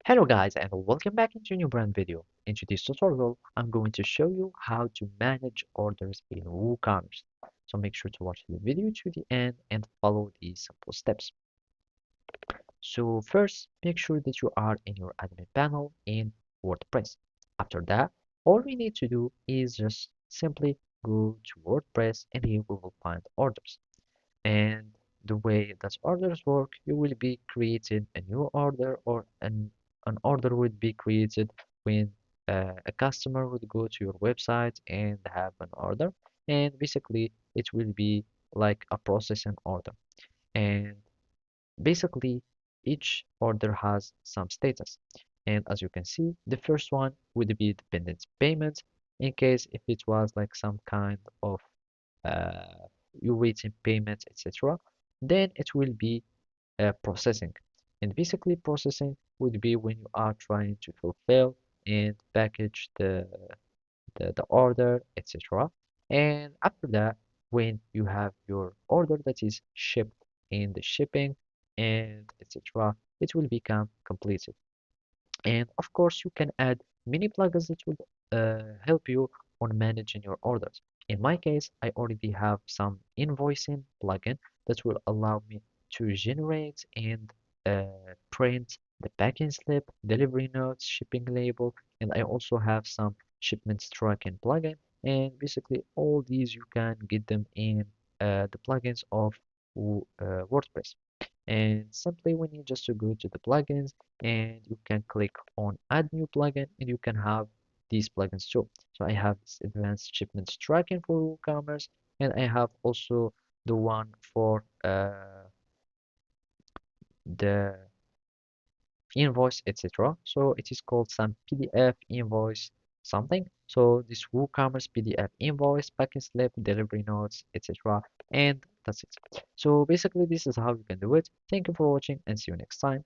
Hello guys and welcome back into a new brand video. In today's tutorial, I'm going to show you how to manage orders in WooCommerce. So make sure to watch the video to the end and follow these simple steps. So first, make sure that you are in your admin panel in WordPress. After that, all we need to do is just simply go to WordPress and here we will find orders. And the way that orders work, you will be creating a new order or an order would be created when a customer would go to your website and have an order. And basically, it will be like a processing order. And basically, each order has some status. And as you can see, the first one would be dependent payments in case if it was like some kind of you waiting payments, etc. Then it will be processing. And basically processing would be when you are trying to fulfill and package the order, etc. And after that, when you have your order that is shipped in the shipping and etc., it will become completed. And of course, you can add mini plugins that will help you on managing your orders. In my case, I already have some invoicing plugin that will allow me to generate and print the packing slip, delivery notes, shipping label, and I also have some shipments tracking plugin. And basically, all these you can get them in the plugins of WordPress. And simply we need just to go to the plugins and you can click on add new plugin and you can have these plugins too. So I have this advanced shipments tracking for WooCommerce and I have also the one for the invoice, etc. So it is called some PDF invoice something. So this WooCommerce PDF invoice, packing slip, delivery notes, etc. And that's it. So basically this is how you can do it. Thank you for watching and see you next time.